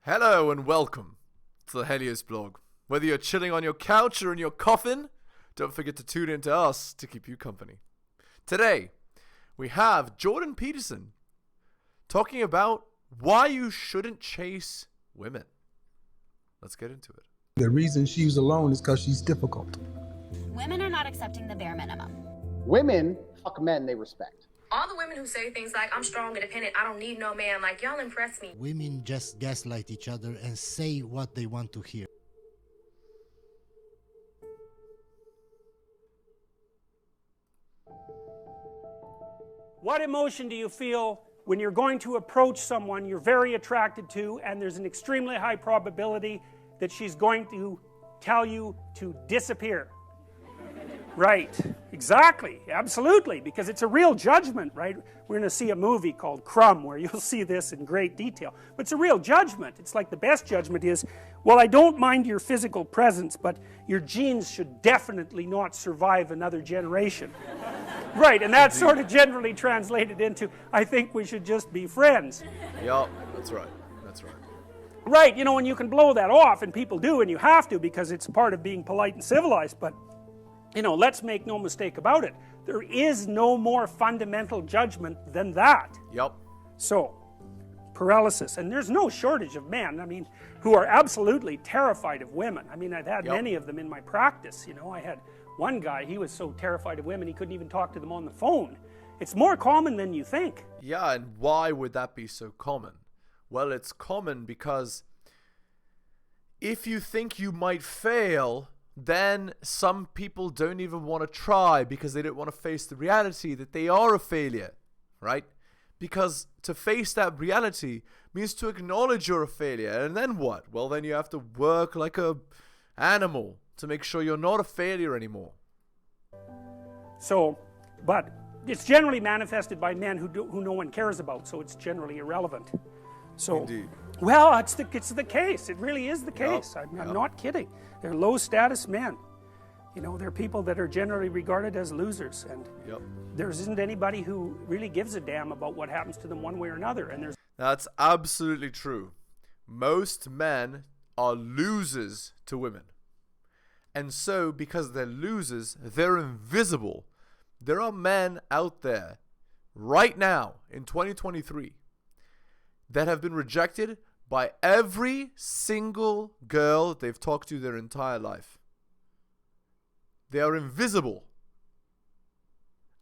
Hello and welcome to the heliosblog. Whether you're chilling on your couch or in your coffin, don't forget to tune in to us to keep you company. Today, we have Jordan Peterson talking about why you shouldn't chase women. Let's get into it. The reason she's alone is because she's difficult. Women are not accepting the bare minimum. Women fuck men they respect. All the women who say things like, I'm strong, independent, I don't need no man, like, y'all impress me. Women just gaslight each other and say what they want to hear. What emotion do you feel when you're going to approach someone you're very attracted to and there's an extremely high probability that she's going to tell you to disappear? Right, exactly, absolutely, because it's a real judgment, right? We're going to see a movie called Crumb where you'll see this in great detail. But it's a real judgment. It's like the best judgment is, well, I don't mind your physical presence, but your genes should definitely not survive another generation. Right, and that's sort of generally translated into, I think we should just be friends. Yup, that's right, that's right. Right, you know, and you can blow that off, and people do, and you have to, because it's part of being polite and civilized, but you know, let's make no mistake about it. There is no more fundamental judgment than that. Yep. So, paralysis. And there's no shortage of men, I mean, who are absolutely terrified of women. I mean, I've had many of them in my practice. You know, I had one guy, he was so terrified of women, he couldn't even talk to them on the phone. It's more common than you think. Yeah, and why would that be so common? Well, it's common because if you think you might fail, then some people don't even want to try because they don't want to face the reality that they are a failure, right? Because to face that reality means to acknowledge you're a failure. And then what? Well, then you have to work like a animal to make sure you're not a failure anymore. So, but it's generally manifested by men who no one cares about, so it's generally irrelevant. So, Indeed. Well, it's the case. It really is the case. I'm not kidding. They're low status men. You know, they're people that are generally regarded as losers, and there isn't anybody who really gives a damn about what happens to them one way or another. And That's absolutely true. Most men are losers to women. And so, because they're losers, they're invisible. There are men out there right now in 2023 that have been rejected by every single girl that they've talked to their entire life. They are invisible.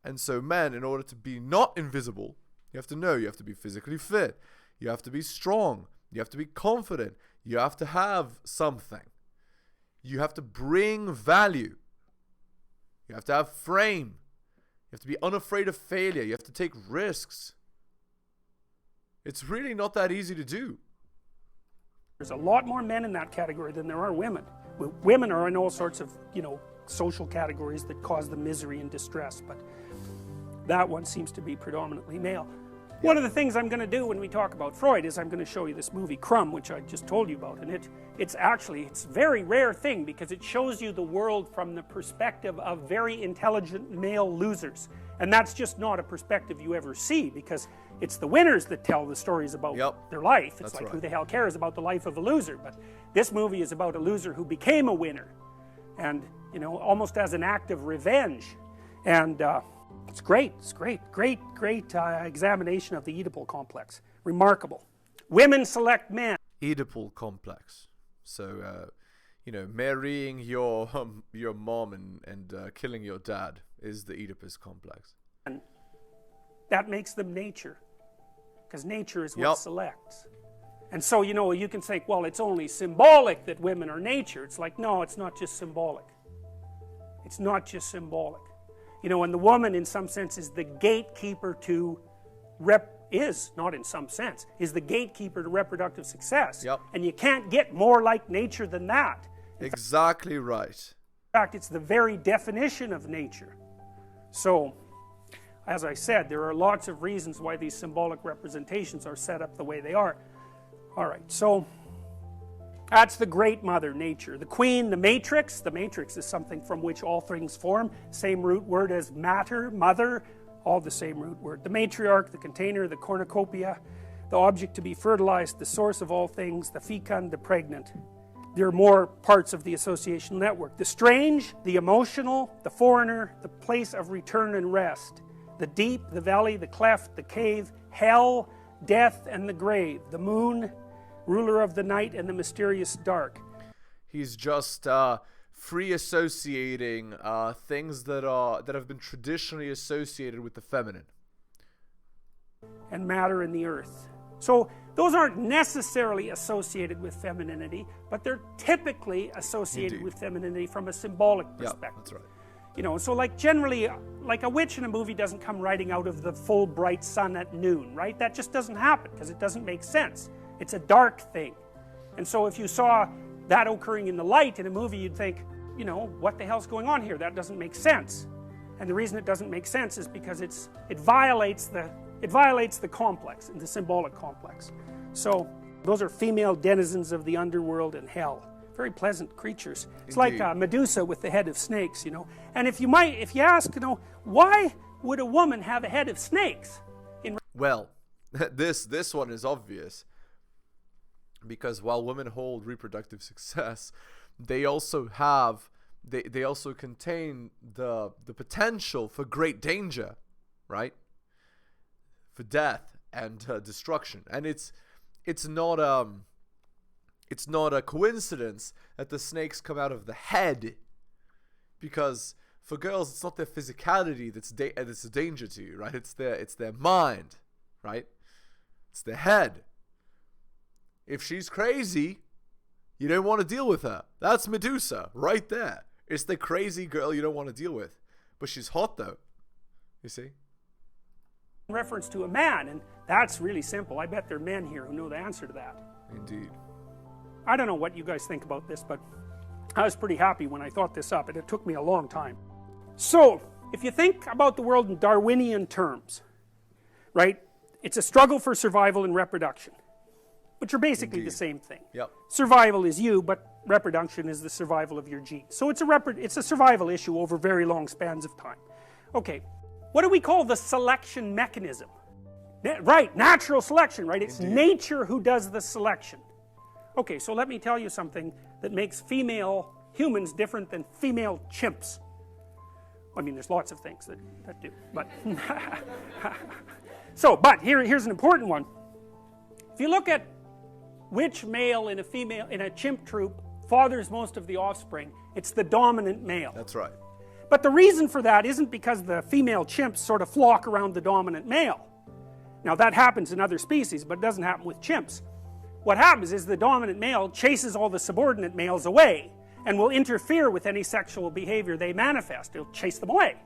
And so men, in order to be not invisible, you have to know you have to be physically fit, you have to be strong, you have to be confident, you have to have something, you have to bring value, you have to have frame, you have to be unafraid of failure, you have to take risks. It's really not that easy to do. There's a lot more men in that category than there are women. Women are in all sorts of, you know, social categories that cause them misery and distress, but that one seems to be predominantly male. One of the things I'm going to do when we talk about Freud is I'm going to show you this movie Crumb, which I just told you about, and it's a very rare thing because it shows you the world from the perspective of very intelligent male losers, and that's just not a perspective you ever see because it's the winners that tell the stories about their life. It's like, who the hell cares about the life of a loser? But this movie is about a loser who became a winner, and you know, almost as an act of revenge. And it's great. It's great examination of the Oedipal complex. Remarkable. Women select men. Oedipal complex. So, you know, marrying your mom and killing your dad is the Oedipus complex. And that makes them nature, because nature is what selects. And so, you know, you can say, well, it's only symbolic that women are nature. It's like, no, it's not just symbolic. It's not just symbolic. You know, and the woman, in some sense, is the gatekeeper to is the gatekeeper to reproductive success. And you can't get more like nature than that. Exactly right. In fact, it's the very definition of nature. So, as I said, there are lots of reasons why these symbolic representations are set up the way they are. All right, so that's the great mother, nature. The queen, the matrix. The matrix is something from which all things form. Same root word as matter, mother, all the same root word. The matriarch, the container, the cornucopia, the object to be fertilized, the source of all things, the fecund, the pregnant. There are more parts of the associational network. The strange, the emotional, the foreigner, the place of return and rest, the deep, the valley, the cleft, the cave, hell, death, and the grave, the moon, ruler of the night, and the mysterious dark. He's just free associating things that have been traditionally associated with the feminine. And matter in the earth. So those aren't necessarily associated with femininity, but they're typically associated Indeed. with femininity from a symbolic perspective. Yeah, that's right. You know, so like generally, like a witch in a movie doesn't come riding out of the full bright sun at noon, right? That just doesn't happen because it doesn't make sense. It's a dark thing. And so if you saw that occurring in the light in a movie, you'd think, you know, what the hell's going on here? That doesn't make sense. And the reason it doesn't make sense is because it violates the complex, the symbolic complex. So those are female denizens of the underworld and hell. Very pleasant creatures. It's Indeed. like Medusa with the head of snakes, you know. And if you ask, you know, why would a woman have a head of snakes? Well, this one is obvious. Because while women hold reproductive success, they also have they also contain the potential for great danger, right? For death and destruction. And it's not a coincidence that the snakes come out of the head, because for girls it's not their physicality that's a danger to you, right? It's their mind, right? It's their head. If she's crazy, you don't want to deal with her. That's Medusa right there. It's the crazy girl you don't want to deal with, but she's hot though. You see? Reference to a man, and that's really simple. I bet there are men here who know the answer to that. Indeed. I don't know what you guys think about this, but I was pretty happy when I thought this up, and it took me a long time. So, if you think about the world in Darwinian terms, right, it's a struggle for survival and reproduction, which are basically Indeed. the same thing. Yep. Survival is you, but reproduction is the survival of your genes. So it's a survival issue over very long spans of time. Okay, what do we call the selection mechanism? Right, natural selection, right? It's Indeed. nature who does the selection. Okay, so let me tell you something that makes female humans different than female chimps. I mean, there's lots of things that do, but... but here's an important one. If you look at which male in a chimp troop fathers most of the offspring, it's the dominant male. That's right. But the reason for that isn't because the female chimps sort of flock around the dominant male. Now that happens in other species, but it doesn't happen with chimps. What happens is the dominant male chases all the subordinate males away and will interfere with any sexual behavior they manifest. He'll chase them away.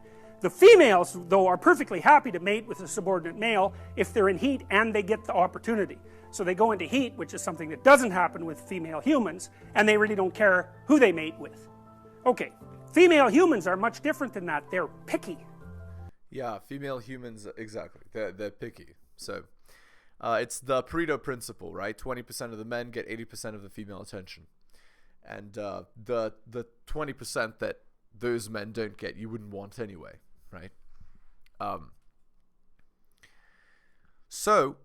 The females, though, are perfectly happy to mate with a subordinate male if they're in heat and they get the opportunity. So they go into heat, which is something that doesn't happen with female humans, and they really don't care who they mate with. Okay, female humans are much different than that. They're picky. Yeah, female humans, exactly. They're picky. So, it's the Pareto principle, right? 20% of the men get 80% of the female attention. And the 20% that those men don't get, you wouldn't want anyway, right? So,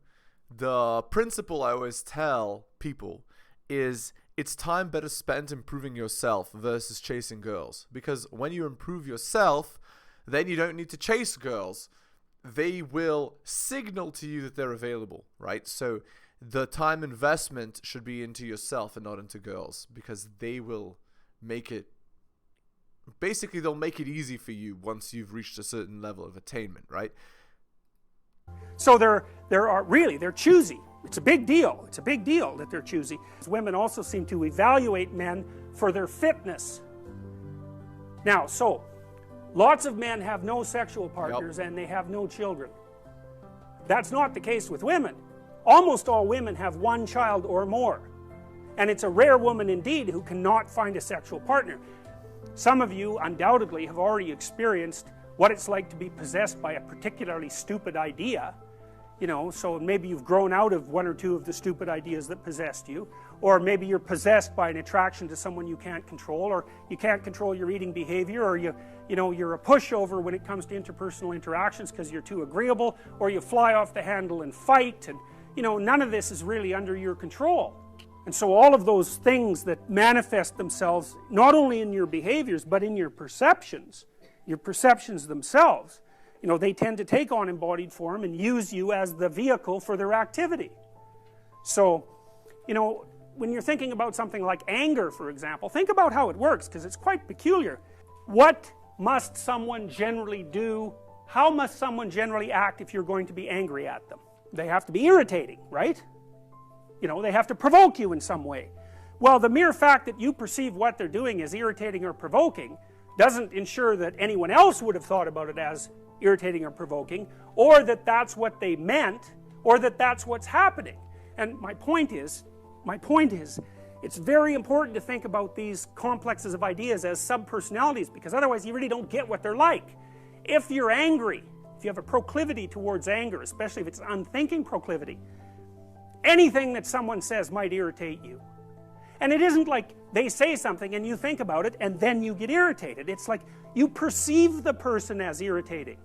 the principle I always tell people is it's time better spent improving yourself versus chasing girls. Because when you improve yourself, then you don't need to chase girls. They will signal to you that they're available, right? So the time investment should be into yourself and not into girls, because they will make it, basically they'll make it easy for you once you've reached a certain level of attainment, right? So they're choosy. It's a big deal. It's a big deal that they're choosy. Women also seem to evaluate men for their fitness. Now, so lots of men have no sexual partners and they have no children. That's not the case with women. Almost all women have one child or more. And it's a rare woman indeed who cannot find a sexual partner. Some of you undoubtedly have already experienced what it's like to be possessed by a particularly stupid idea. You know, so maybe you've grown out of one or two of the stupid ideas that possessed you, or maybe you're possessed by an attraction to someone you can't control, or you can't control your eating behavior, or you're a pushover when it comes to interpersonal interactions because you're too agreeable, or you fly off the handle and fight, and you know, none of this is really under your control. And so all of those things that manifest themselves not only in your behaviors but in your perceptions themselves, you know, they tend to take on embodied form and use you as the vehicle for their activity. So, you know, when you're thinking about something like anger, for example, think about how it works, because it's quite peculiar. What must someone generally do? How must someone generally act if you're going to be angry at them? They have to be irritating, right? You know, they have to provoke you in some way. Well, the mere fact that you perceive what they're doing as irritating or provoking doesn't ensure that anyone else would have thought about it as irritating or provoking, or that that's what they meant, or that that's what's happening. And my point is, it's very important to think about these complexes of ideas as subpersonalities, because otherwise you really don't get what they're like. If you're angry, if you have a proclivity towards anger, especially if it's an unthinking proclivity, anything that someone says might irritate you. And it isn't like they say something and you think about it and then you get irritated. It's like you perceive the person as irritating.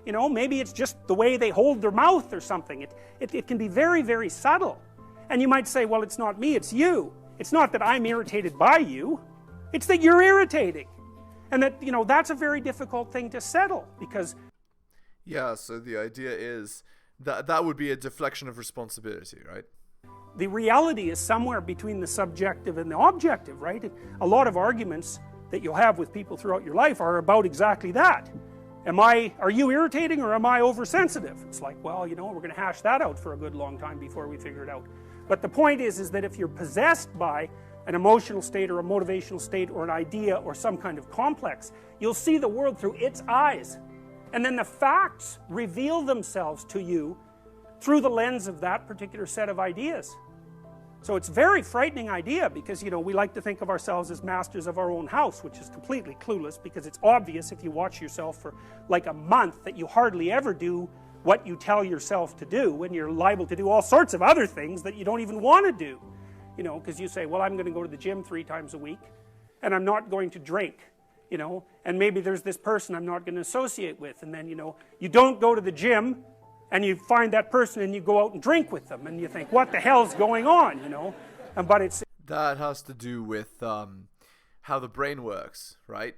You know, maybe it's just the way they hold their mouth or something. It can be very, very subtle. And you might say, well, it's not me, it's you. It's not that I'm irritated by you. It's that you're irritating. And that, you know, that's a very difficult thing to settle, because... Yeah, so the idea is that that would be a deflection of responsibility, right? The reality is somewhere between the subjective and the objective, right? A lot of arguments that you'll have with people throughout your life are about exactly that. Are you irritating or am I oversensitive? It's like, well, you know, we're going to hash that out for a good long time before we figure it out. But the point is that if you're possessed by an emotional state or a motivational state or an idea or some kind of complex, you'll see the world through its eyes. And then the facts reveal themselves to you through the lens of that particular set of ideas. So it's a very frightening idea, because, you know, we like to think of ourselves as masters of our own house, which is completely clueless, because it's obvious if you watch yourself for like a month that you hardly ever do what you tell yourself to do, and you're liable to do all sorts of other things that you don't even want to do. You know, because you say, well, I'm going to go to the gym 3 times a week, and I'm not going to drink, you know, and maybe there's this person I'm not going to associate with, and then, you know, you don't go to the gym, and you find that person and you go out and drink with them, and you think, what the hell's going on, you know? But it's... That has to do with how the brain works, right?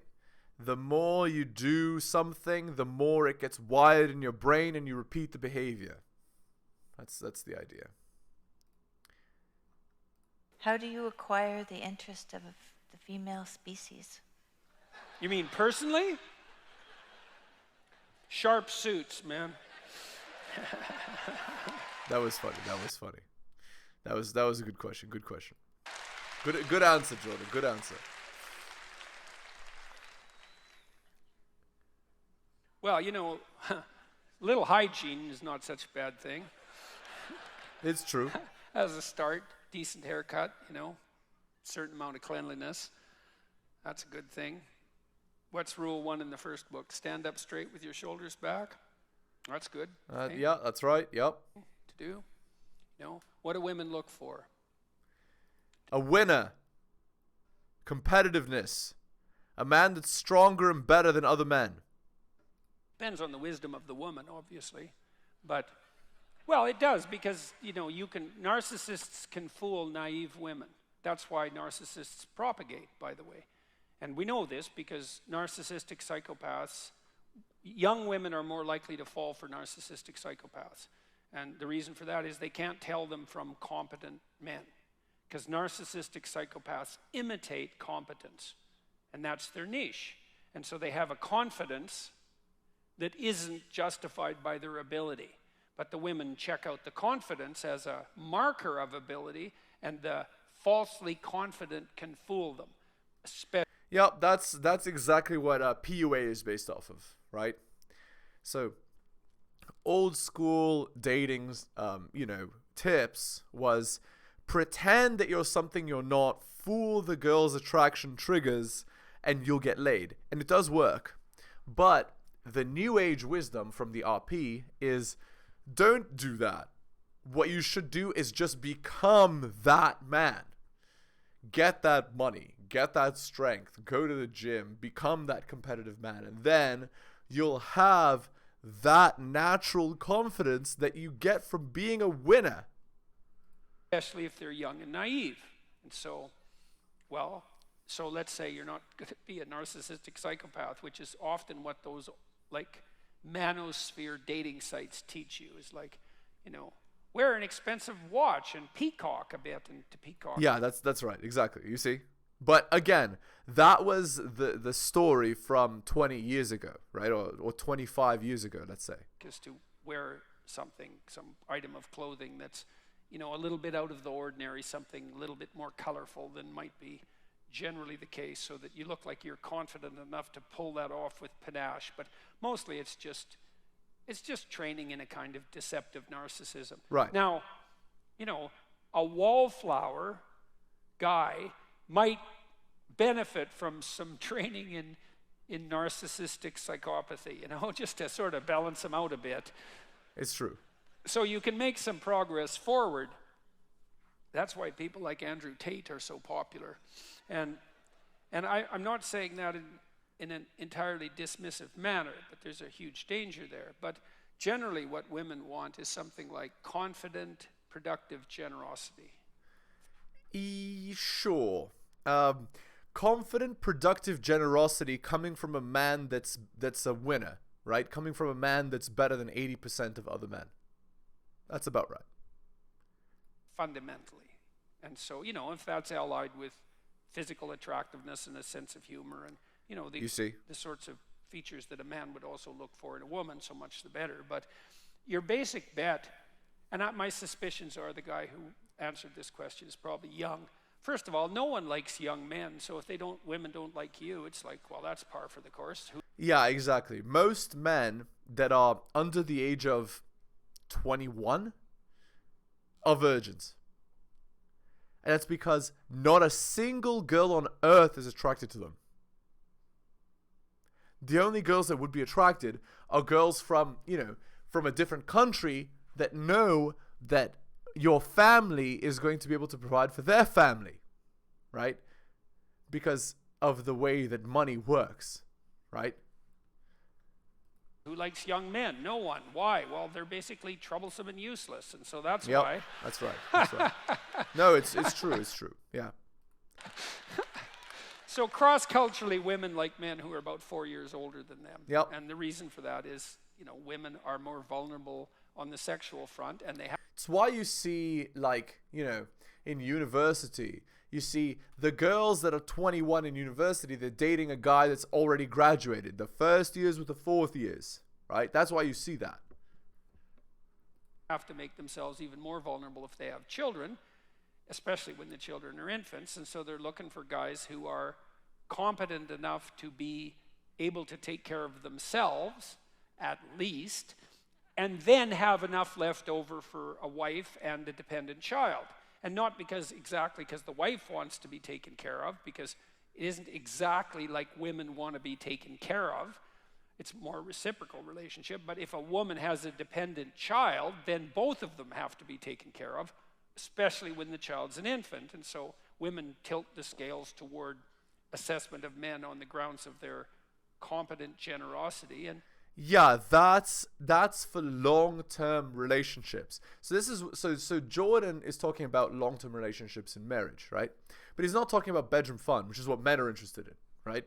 The more you do something, the more it gets wired in your brain and you repeat the behavior. That's the idea. How do you acquire the interest of the female species? You mean personally? Sharp suits, man. That was funny. That was a good question. Good answer, Jordan. Good answer. Well, you know, little hygiene is not such a bad thing. It's true. As a start, decent haircut, you know, certain amount of cleanliness. That's a good thing. What's rule 1 in the first book? Stand up straight with your shoulders back. That's good. Yeah, that's right. Yep. To do. You know, what do women look for? A winner. Competitiveness. A man that's stronger and better than other men. Depends on the wisdom of the woman, obviously. But, well, it does, because, you know, narcissists can fool naive women. That's why narcissists propagate, by the way. And we know this because narcissistic psychopaths, young women are more likely to fall for narcissistic psychopaths. And the reason for that is they can't tell them from competent men, because narcissistic psychopaths imitate competence, and that's their niche. And so they have a confidence that isn't justified by their ability. But the women check out the confidence as a marker of ability, and the falsely confident can fool them. Yep, that's exactly what PUA is based off of, right? So, old school dating, you know, tips was pretend that you're something you're not, fool the girl's attraction triggers, and you'll get laid. And it does work. But the new age wisdom from the RP is don't do that. What you should do is just become that man. Get that money, get that strength, go to the gym, become that competitive man, and then you'll have that natural confidence that you get from being a winner. especially if they're young and naive. And so, well, so let's say you're not going to be a narcissistic psychopath, which is often what those like Manosphere dating sites teach you, is like, you know, wear an expensive watch and peacock a bit, and to peacock. Yeah, that's right. Exactly. You see? But again, that was the story from 20 years ago, right? Or 25 years ago, let's say. Is to wear something, some item of clothing that's, you know, a little bit out of the ordinary, something a little bit more colorful than might be generally the case, so that you look like you're confident enough to pull that off with panache. But mostly it's just training in a kind of deceptive narcissism. Right. Now, you know, a wallflower guy might benefit from some training in narcissistic psychopathy, you know, just to sort of balance them out a bit. It's true. So you can make some progress forward. That's why people like Andrew Tate are so popular. And I'm not saying that in an entirely dismissive manner, but there's a huge danger there. But generally what women want is something like confident, productive generosity. Sure. Confident, productive generosity coming from a man that's a winner, right? Coming from a man that's better than 80% of other men. That's about right. Fundamentally. And so, you know, if that's allied with physical attractiveness and a sense of humor and, you know, the sorts of features that a man would also look for in a woman, so much the better. But your basic bet, and my suspicions are the guy who answered this question is probably young. First of all, no one likes young men, so if women don't like you, it's like, well, that's par for the course. Yeah, exactly. Most men that are under the age of 21 are virgins. And that's because not a single girl on earth is attracted to them. The only girls that would be attracted are girls from, you know, from a different country that know that your family is going to be able to provide for their family, right? Because of the way that money works, right? Who likes young men? No one. Why? Well, they're basically troublesome and useless, and so that's Yep, why. That's right. That's right. No, it's true. It's true. Yeah. So cross-culturally, women like men who are about 4 years older than them. Yep. And the reason for that is, you know, women are more vulnerable on the sexual front, and they have. It's why you see, like, you know, in university, you see the girls that are 21 in university, they're dating a guy that's already graduated. The first years with the fourth years, right? That's why you see that. Have to make themselves even more vulnerable if they have children, especially when the children are infants. And so they're looking for guys who are competent enough to be able to take care of themselves, at least, and then have enough left over for a wife and a dependent child. And not exactly because the wife wants to be taken care of, because it isn't exactly like women want to be taken care of. It's more a reciprocal relationship. But if a woman has a dependent child, then both of them have to be taken care of, especially when the child's an infant. And so women tilt the scales toward assessment of men on the grounds of their competent generosity. And yeah, that's for long-term relationships. So this is so Jordan is talking about long-term relationships in marriage, right? But he's not talking about bedroom fun, which is what men are interested in, right?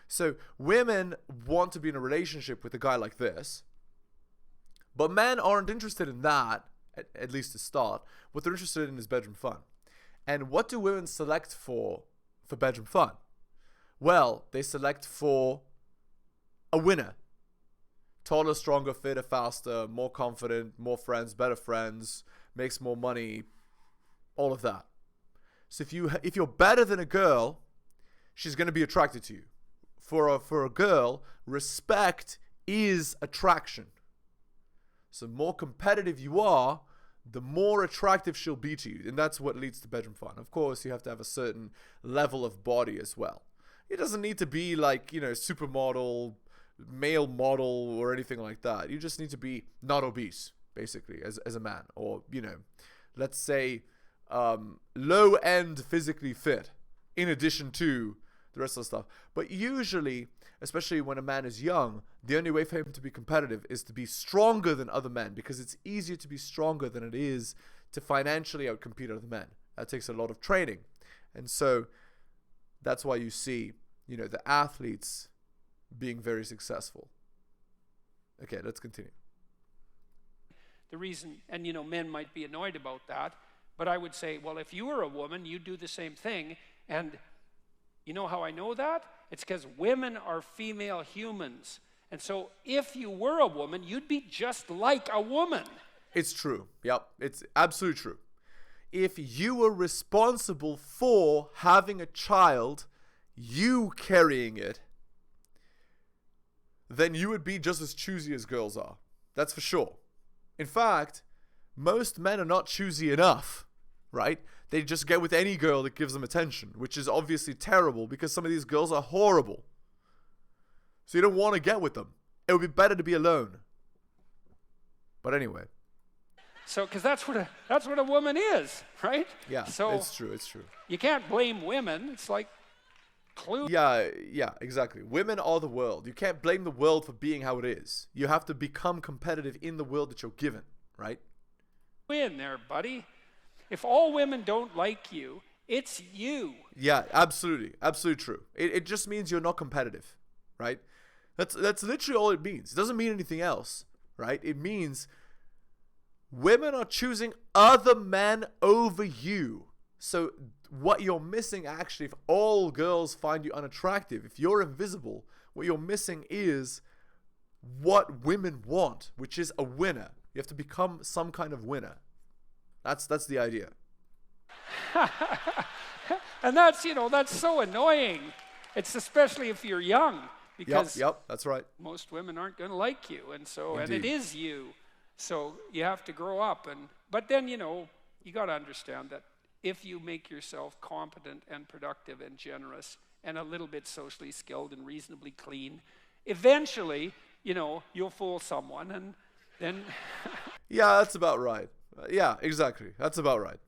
So women want to be in a relationship with a guy like this, but men aren't interested in that, at least to start. What they're interested in is bedroom fun. And what do women select for bedroom fun? Well, they select for a winner. Taller, stronger, fitter, faster, more confident, more friends, better friends, makes more money, all of that. So if you're better than a girl, she's going to be attracted to you. For a girl, respect is attraction. So the more competitive you are, the more attractive she'll be to you. And that's what leads to bedroom fun. Of course, you have to have a certain level of body as well. It doesn't need to be like, you know, supermodel, male model or anything like that. You just need to be not obese, basically, as a man. Or, you know, let's say low-end physically fit in addition to the rest of the stuff. But usually, especially when a man is young, the only way for him to be competitive is to be stronger than other men, because it's easier to be stronger than it is to financially outcompete other men. That takes a lot of training. And so that's why you see, the athletes being very successful. Okay, let's continue. The reason, and men might be annoyed about that, but I would say, well, if you were a woman, you'd do the same thing. And you know how I know that? It's because women are female humans. And so if you were a woman, you'd be just like a woman. It's true. Yep, it's absolutely true. If you were responsible for having a child, you carrying it, then you would be just as choosy as girls are. That's for sure. In fact, most men are not choosy enough, right? They just get with any girl that gives them attention, which is obviously terrible because some of these girls are horrible. So you don't want to get with them. It would be better to be alone. But anyway. So, because that's what a woman is, right? Yeah, so it's true. You can't blame women. It's like Yeah, exactly. Women are the world. You can't blame the world for being how it is. You have to become competitive in the world that you're given, right? Win there, buddy. If all women don't like you, it's you. Yeah, absolutely. Absolutely true. It just means you're not competitive, right? That's literally all it means. It doesn't mean anything else, right? It means women are choosing other men over you. So what you're missing, actually, if all girls find you unattractive, if you're invisible, what you're missing is what women want, which is a winner. You have to become some kind of winner. That's the idea. And that's so annoying. It's especially if you're young, because yep, that's right. most women aren't going to like you, and so Indeed. and it is you. So you have to grow up, but then you got to understand that if you make yourself competent and productive and generous and a little bit socially skilled and reasonably clean, eventually, you'll fool someone, and then Yeah, that's about right. Yeah, exactly. That's about right.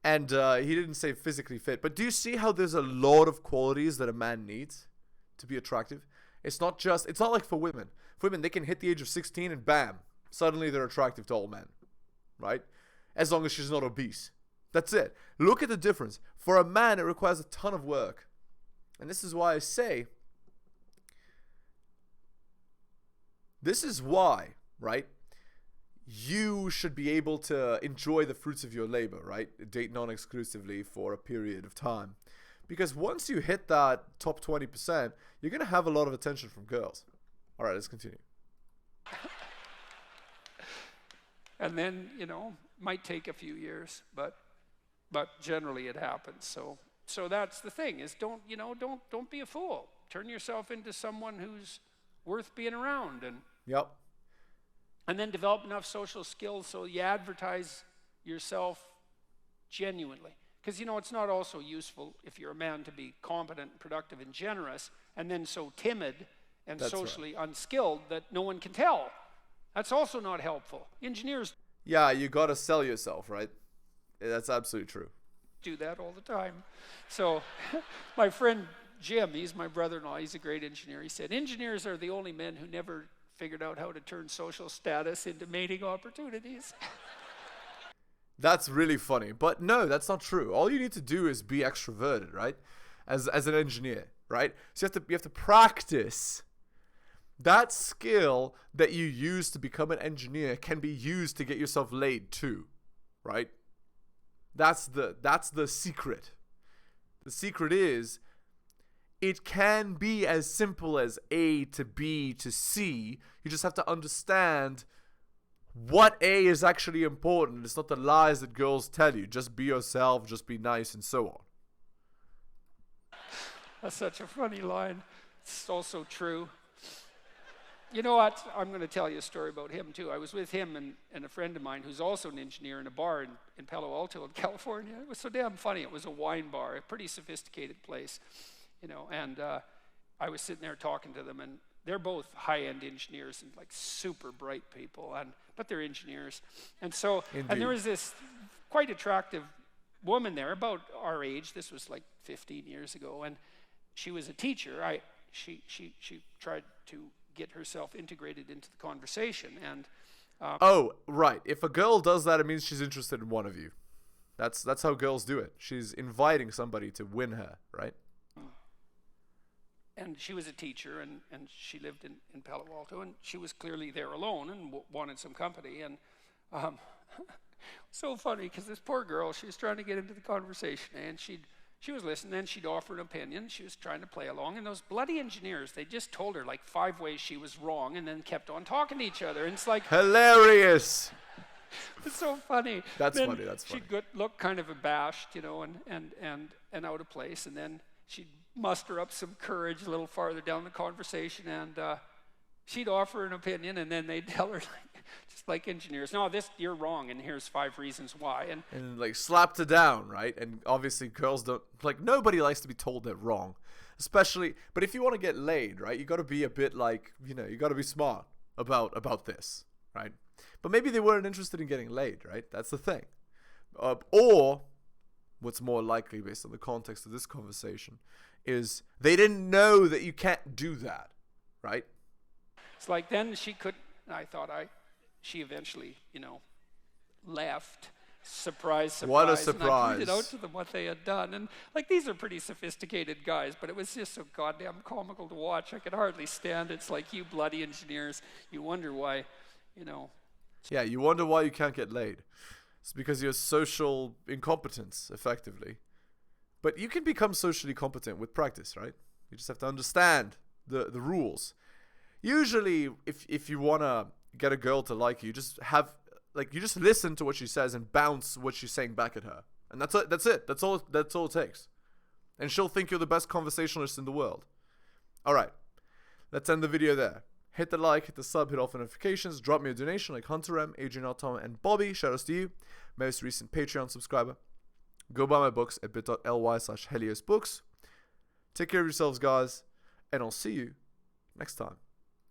And he didn't say physically fit, but do you see how there's a lot of qualities that a man needs to be attractive? It's not like for women. For women, they can hit the age of 16 and bam, suddenly they're attractive to all men, right? As long as she's not obese. That's it. Look at the difference. For a man, it requires a ton of work. And this is why I say, this is why, right? You should be able to enjoy the fruits of your labor, right? Date non-exclusively for a period of time. Because once you hit that top 20%, you're going to have a lot of attention from girls. All right, let's continue. and then might take a few years, but generally it happens. So that's the thing, is don't be a fool. Turn yourself into someone who's worth being around, Yep. and then develop enough social skills so you advertise yourself genuinely. Because it's not also useful if you're a man to be competent, productive, and generous, and then so timid and That's socially unskilled that no one can tell. That's also not helpful. Engineers Yeah, you got to sell yourself, right? That's absolutely true. do that all the time. So my friend Jim, he's my brother-in-law, he's a great engineer. He said, engineers are the only men who never figured out how to turn social status into mating opportunities. That's really funny. But no, that's not true. All you need to do is be extroverted, right? As an engineer, right? So you have to practice. That skill that you use to become an engineer can be used to get yourself laid too, right? That's the secret. The secret is it can be as simple as A to B to C. You just have to understand what A is actually important. It's not the lies that girls tell you. Just be yourself, just be nice, and so on. That's such a funny line. It's also true. You know what? I'm going to tell you a story about him too. I was with him and a friend of mine who's also an engineer in a bar in Palo Alto in California. It was so damn funny. It was a wine bar, a pretty sophisticated place, and I was sitting there talking to them, and they're both high-end engineers and like super bright people, but they're engineers. And so, Indeed. and there was this quite attractive woman there about our age. This was like 15 years ago, and she was a teacher. She tried to get herself integrated into the conversation, and Oh, right. If a girl does that, it means she's interested in one of you. That's how girls do it. She's inviting somebody to win her, right? And she was a teacher, and she lived in Palo Alto, and she was clearly there alone and wanted some company. And so funny, because this poor girl, she was trying to get into the conversation, and she was listening, and she'd offer an opinion. She was trying to play along, and those bloody engineers, they just told her like 5 ways she was wrong, and then kept on talking to each other. And it's like hilarious. It's so funny. That's then funny. That's funny. She'd look kind of abashed, you know, and out of place, and then she'd muster up some courage a little farther down the conversation, and she'd offer an opinion, and then they'd tell her, like, just like engineers, no, you're wrong, and here's 5 reasons why. And like slapped her down, right? And obviously girls don't, like, nobody likes to be told they're wrong, especially, but if you want to get laid, right, you got to be a bit like, you know, you got to be smart about this, right? But maybe they weren't interested in getting laid, right? That's the thing. Or what's more likely based on the context of this conversation is they didn't know that you can't do that, right? It's like then she she eventually, you know, left. Surprise. What a surprise. And I pointed out to them what they had done. And like, these are pretty sophisticated guys, but it was just so goddamn comical to watch. I could hardly stand it. It's like, you bloody engineers, you wonder why, you know. Yeah, you wonder why you can't get laid. It's because you're social incompetence, effectively. But you can become socially competent with practice, right? You just have to understand the rules. Usually, if you want to get a girl to like you, you just listen to what she says and bounce what she's saying back at her. And that's it. That's all it takes. And she'll think you're the best conversationalist in the world. All right. Let's end the video there. Hit the like, hit the sub, hit all the notifications, drop me a donation like Hunter M, Adrian R. Tom, and Bobby. Shout outs to you, most recent Patreon subscriber. Go buy my books at bit.ly/heliosbooks. Take care of yourselves, guys, and I'll see you next time.